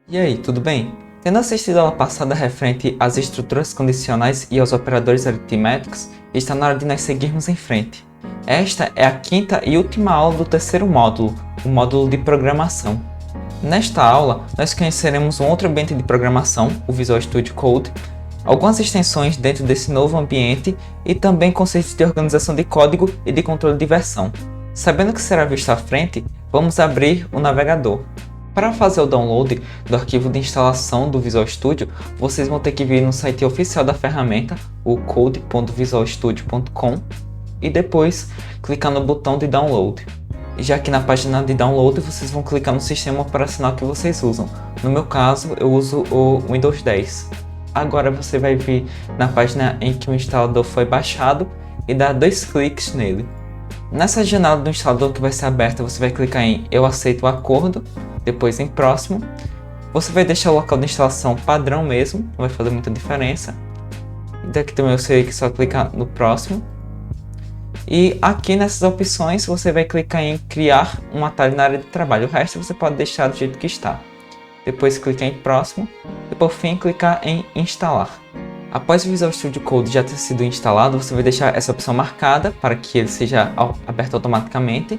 E aí, tudo bem? Tendo assistido a aula passada referente às estruturas condicionais e aos operadores aritméticos, está na hora de nós seguirmos em frente. Esta é a quinta e última aula do terceiro módulo, o módulo de programação. Nesta aula, nós conheceremos um outro ambiente de programação, o Visual Studio Code, algumas extensões dentro desse novo ambiente e também conceitos de organização de código e de controle de versão. Sabendo que será visto à frente, vamos abrir o navegador. Para fazer o download do arquivo de instalação do Visual Studio, vocês vão ter que vir no site oficial da ferramenta, o code.visualstudio.com, e depois clicar no botão de download. E já aqui na página de download, vocês vão clicar no sistema operacional que vocês usam. No meu caso, eu uso o Windows 10. Agora você vai vir na página em que o instalador foi baixado e dar 2 cliques nele. Nessa janela do instalador que vai ser aberta, você vai clicar em Eu aceito o acordo, depois em Próximo. Você vai deixar o local de instalação padrão mesmo, não vai fazer muita diferença. E daqui também eu sei que só clicar no Próximo. E aqui nessas opções você vai clicar em Criar um atalho na área de trabalho. O resto você pode deixar do jeito que está. Depois clicar em Próximo e por fim clicar em Instalar. Após o Visual Studio Code já ter sido instalado, você vai deixar essa opção marcada para que ele seja aberto automaticamente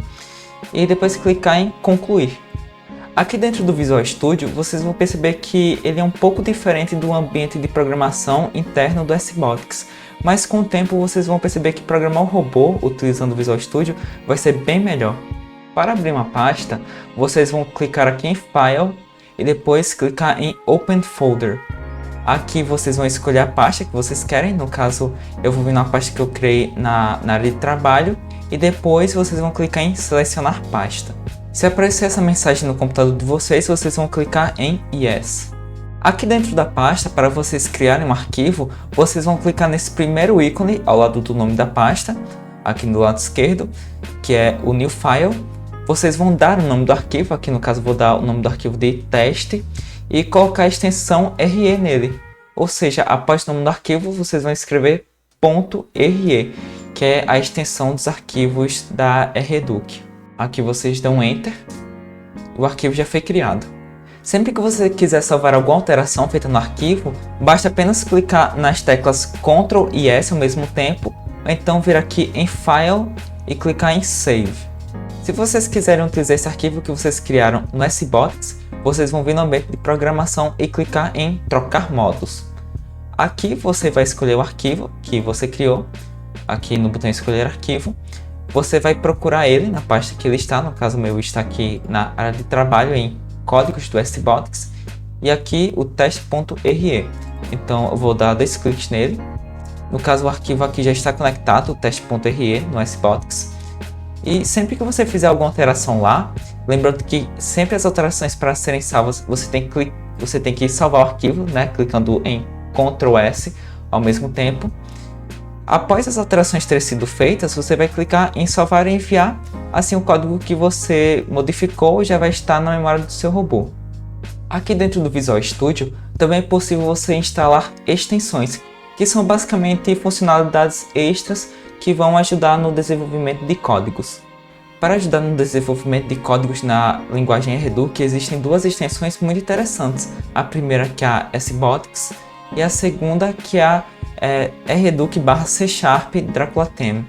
e depois clicar em Concluir. Aqui dentro do Visual Studio, vocês vão perceber que ele é um pouco diferente do ambiente de programação interno do SBotics, mas com o tempo vocês vão perceber que programar um robô utilizando o Visual Studio vai ser bem melhor. Para abrir uma pasta, vocês vão clicar aqui em File e depois clicar em Open Folder. Aqui vocês vão escolher a pasta que vocês querem, no caso eu vou vir na pasta que eu criei na área de trabalho e depois vocês vão clicar em Selecionar pasta. Se aparecer essa mensagem no computador de vocês, vocês vão clicar em Yes. Aqui dentro da pasta, para vocês criarem um arquivo, vocês vão clicar nesse primeiro ícone ao lado do nome da pasta, aqui do lado esquerdo, que é o New File. Vocês vão dar o nome do arquivo, aqui no caso vou dar o nome do arquivo de teste, e colocar a extensão RE nele. Ou seja, após o nome do arquivo, vocês vão escrever .re, que é a extensão dos arquivos da Reduc. Aqui vocês dão Enter, e o arquivo já foi criado. Sempre que você quiser salvar alguma alteração feita no arquivo, basta apenas clicar nas teclas Ctrl e S ao mesmo tempo, ou então vir aqui em File e clicar em Save. Se vocês quiserem utilizar esse arquivo que vocês criaram no SBotics, vocês vão vir no ambiente de programação e clicar em Trocar modos. Aqui você vai escolher o arquivo que você criou, aqui no botão Escolher arquivo. Você vai procurar ele na pasta que ele está, no caso meu está aqui na área de trabalho em Códigos do SBotics, e aqui o teste.re. Então eu vou dar 2 cliques nele. No caso o arquivo aqui já está conectado, o teste.re no SBotics. E sempre que você fizer alguma alteração lá, lembrando que sempre as alterações para serem salvas, você tem que salvar o arquivo, né, clicando em Ctrl S ao mesmo tempo. Após as alterações terem sido feitas, você vai clicar em salvar e enviar, assim o código que você modificou já vai estar na memória do seu robô. Aqui dentro do Visual Studio, também é possível você instalar extensões, que são basicamente funcionalidades extras que vão ajudar no desenvolvimento de códigos. Para ajudar no desenvolvimento de códigos na linguagem Reduc, existem 2 extensões muito interessantes. A primeira que é a SBotics e a segunda que é a Reduc/C# Dracula Theme.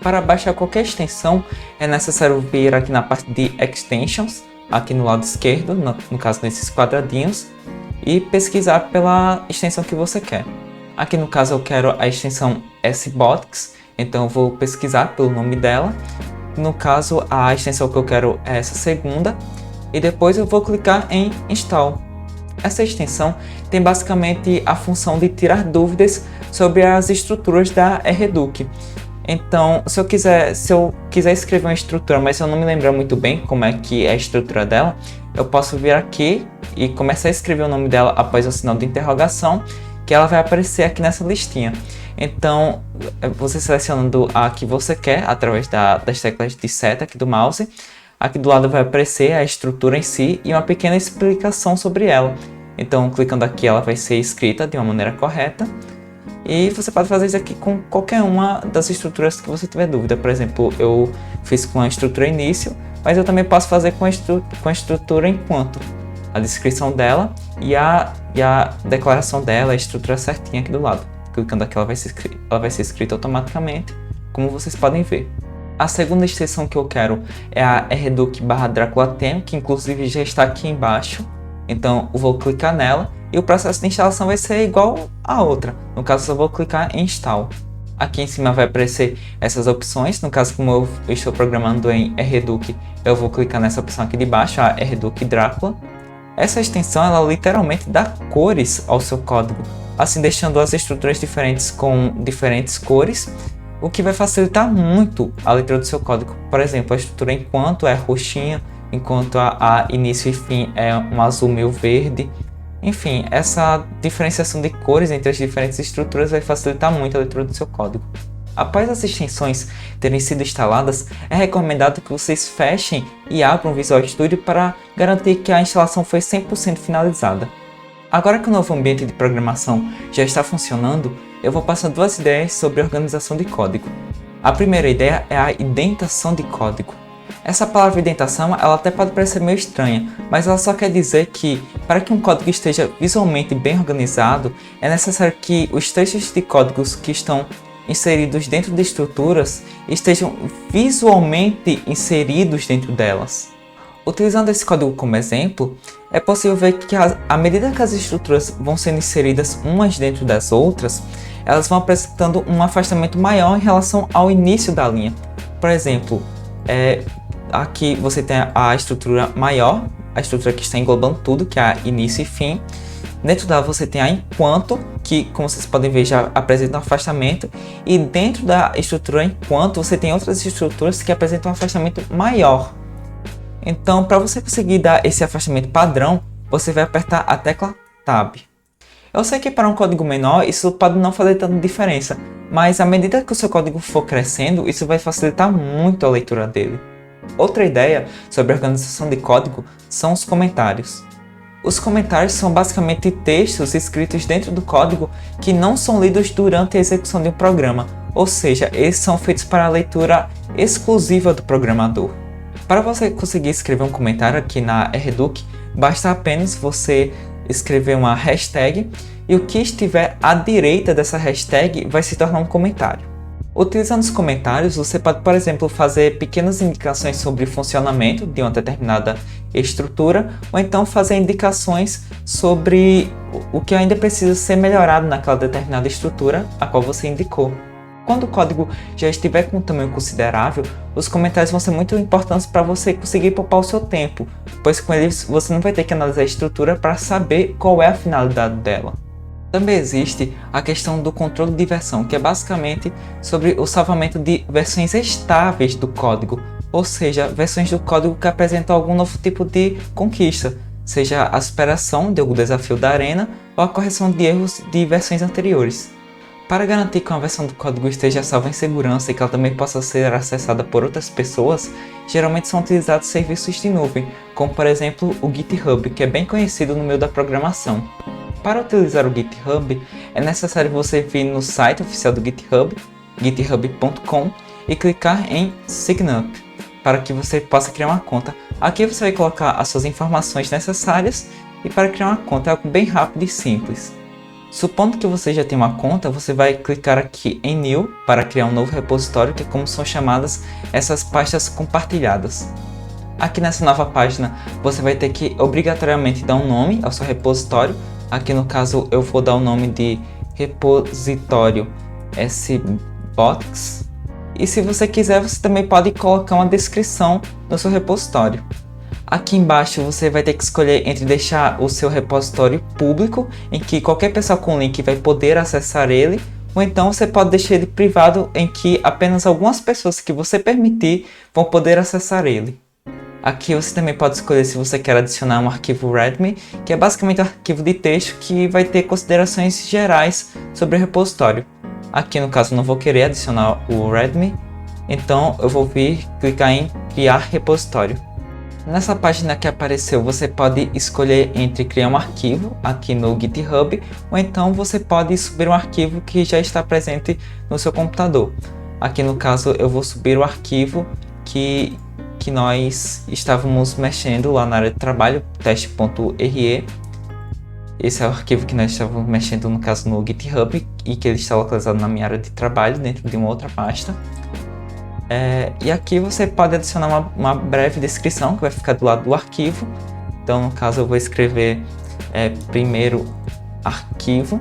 Para baixar qualquer extensão, é necessário vir aqui na parte de Extensions, aqui no lado esquerdo, no caso nesses quadradinhos, e pesquisar pela extensão que você quer. Aqui no caso eu quero a extensão SBotics, então eu vou pesquisar pelo nome dela. No caso a extensão que eu quero é essa segunda, e depois eu vou clicar em Install. Essa extensão tem basicamente a função de tirar dúvidas sobre as estruturas da Reduc. Então, se eu quiser escrever uma estrutura, mas eu não me lembro muito bem como é que é a estrutura dela, eu posso vir aqui e começar a escrever o nome dela após o sinal de interrogação, que ela vai aparecer aqui nessa listinha. Então, você selecionando a que você quer através das teclas de seta aqui do mouse, aqui do lado vai aparecer a estrutura em si e uma pequena explicação sobre ela. Então, clicando aqui, ela vai ser escrita de uma maneira correta. E você pode fazer isso aqui com qualquer uma das estruturas que você tiver dúvida. Por exemplo, eu fiz com a estrutura início, mas eu também posso fazer com a estrutura enquanto. a descrição dela e a declaração dela, a estrutura certinha aqui do lado. Clicando aqui, ela vai ser escrita automaticamente, como vocês podem ver. A segunda extensão que eu quero é a Reduc/Dracula Theme, que inclusive já está aqui embaixo. Então eu vou clicar nela e o processo de instalação vai ser igual à outra. No caso, eu só vou clicar em Install. Aqui em cima vai aparecer essas opções. No caso, como eu estou programando em Reduc, eu vou clicar nessa opção aqui de baixo, a Reduc Dracula. Essa extensão, ela literalmente dá cores ao seu código, assim deixando as estruturas diferentes com diferentes cores, o que vai facilitar muito a leitura do seu código. Por exemplo, a estrutura enquanto é roxinha, enquanto a início e fim é um azul meio verde. Enfim, essa diferenciação de cores entre as diferentes estruturas vai facilitar muito a leitura do seu código. Após as extensões terem sido instaladas, é recomendado que vocês fechem e abram o Visual Studio para garantir que a instalação foi 100% finalizada. Agora que o novo ambiente de programação já está funcionando, eu vou passar duas ideias sobre organização de código. A primeira ideia é a indentação de código. Essa palavra indentação, ela até pode parecer meio estranha, mas ela só quer dizer que, para que um código esteja visualmente bem organizado, é necessário que os trechos de códigos que estão inseridos dentro de estruturas estejam visualmente inseridos dentro delas. Utilizando esse código como exemplo, é possível ver que à medida que as estruturas vão sendo inseridas umas dentro das outras, elas vão apresentando um afastamento maior em relação ao início da linha. Por exemplo, aqui você tem a estrutura maior, a estrutura que está englobando tudo, que é a início e fim. Dentro dela você tem a enquanto, que como vocês podem ver já apresenta um afastamento, e dentro da estrutura enquanto você tem outras estruturas que apresentam um afastamento maior. Então, para você conseguir dar esse afastamento padrão, você vai apertar a tecla Tab. Eu sei que para um código menor isso pode não fazer tanta diferença, mas à medida que o seu código for crescendo, isso vai facilitar muito a leitura dele. Outra ideia sobre a organização de código são os comentários. Os comentários são basicamente textos escritos dentro do código que não são lidos durante a execução de um programa, ou seja, eles são feitos para a leitura exclusiva do programador. Para você conseguir escrever um comentário aqui na Reduc, basta apenas você escrever uma hashtag e o que estiver à direita dessa hashtag vai se tornar um comentário. Utilizando os comentários, você pode, por exemplo, fazer pequenas indicações sobre o funcionamento de uma determinada estrutura, ou então fazer indicações sobre o que ainda precisa ser melhorado naquela determinada estrutura a qual você indicou. Quando o código já estiver com um tamanho considerável, os comentários vão ser muito importantes para você conseguir poupar o seu tempo, pois com eles você não vai ter que analisar a estrutura para saber qual é a finalidade dela. Também existe a questão do controle de versão, que é basicamente sobre o salvamento de versões estáveis do código, ou seja, versões do código que apresentam algum novo tipo de conquista, seja a superação de algum desafio da arena ou a correção de erros de versões anteriores. Para garantir que uma versão do código esteja salva em segurança e que ela também possa ser acessada por outras pessoas, geralmente são utilizados serviços de nuvem, como por exemplo o GitHub, que é bem conhecido no meio da programação. Para utilizar o GitHub, é necessário você vir no site oficial do GitHub, github.com, e clicar em Sign Up, para que você possa criar uma conta. Aqui você vai colocar as suas informações necessárias, e para criar uma conta é algo bem rápido e simples. Supondo que você já tem uma conta, você vai clicar aqui em New para criar um novo repositório, que é como são chamadas essas pastas compartilhadas. Aqui nessa nova página, você vai ter que obrigatoriamente dar um nome ao seu repositório. Aqui no caso eu vou dar o nome de repositório sbox. E se você quiser, você também pode colocar uma descrição no seu repositório. Aqui embaixo você vai ter que escolher entre deixar o seu repositório público, em que qualquer pessoa com link vai poder acessar ele, ou então você pode deixar ele privado, em que apenas algumas pessoas que você permitir vão poder acessar ele. Aqui você também pode escolher se você quer adicionar um arquivo README, que é basicamente um arquivo de texto que vai ter considerações gerais sobre o repositório. Aqui no caso não vou querer adicionar o README, então eu vou vir clicar em criar repositório. Nessa página que apareceu, você pode escolher entre criar um arquivo aqui no GitHub, ou então você pode subir um arquivo que já está presente no seu computador. Aqui no caso eu vou subir o arquivo que que nós estávamos mexendo lá na área de trabalho, teste.re. Esse é o arquivo que nós estávamos mexendo, no caso, no GitHub, e que ele está localizado na minha área de trabalho, dentro de uma outra pasta. E aqui você pode adicionar uma breve descrição que vai ficar do lado do arquivo. Então, no caso, eu vou escrever primeiro arquivo.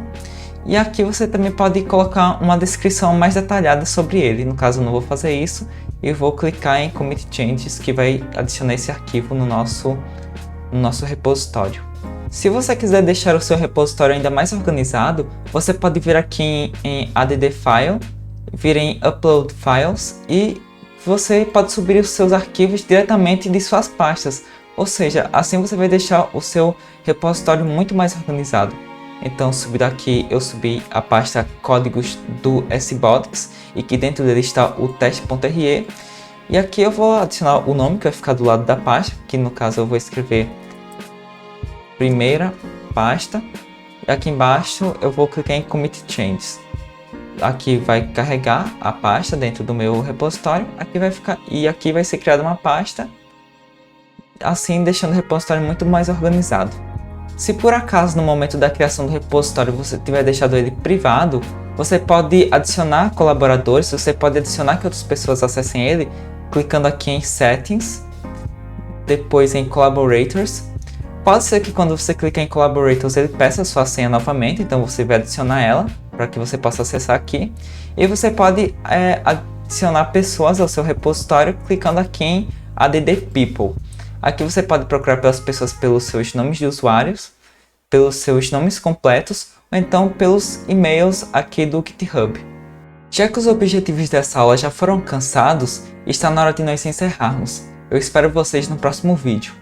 E aqui você também pode colocar uma descrição mais detalhada sobre ele. No caso, eu não vou fazer isso. E vou clicar em Commit Changes, que vai adicionar esse arquivo no nosso repositório. Se você quiser deixar o seu repositório ainda mais organizado, você pode vir aqui em Add File, vir em Upload Files e você pode subir os seus arquivos diretamente de suas pastas. Ou seja, assim você vai deixar o seu repositório muito mais organizado. Então, subir aqui, eu subi a pasta códigos do SBotics e que dentro dele está o teste.re. E aqui eu vou adicionar o nome que vai ficar do lado da pasta, que no caso eu vou escrever primeira pasta. E aqui embaixo eu vou clicar em Commit Changes. Aqui vai carregar a pasta dentro do meu repositório. Aqui vai ser criada uma pasta, assim deixando o repositório muito mais organizado. Se por acaso no momento da criação do repositório você tiver deixado ele privado, você pode adicionar colaboradores, você pode adicionar que outras pessoas acessem ele, clicando aqui em Settings, depois em Collaborators. Pode ser que quando você clicar em Collaborators ele peça a sua senha novamente, então você vai adicionar ela para que você possa acessar aqui. E você pode adicionar pessoas ao seu repositório clicando aqui em Add People. Aqui você pode procurar pelas pessoas pelos seus nomes de usuários, pelos seus nomes completos, ou então pelos e-mails aqui do GitHub. Já que os objetivos dessa aula já foram alcançados, está na hora de nós encerrarmos. Eu espero vocês no próximo vídeo.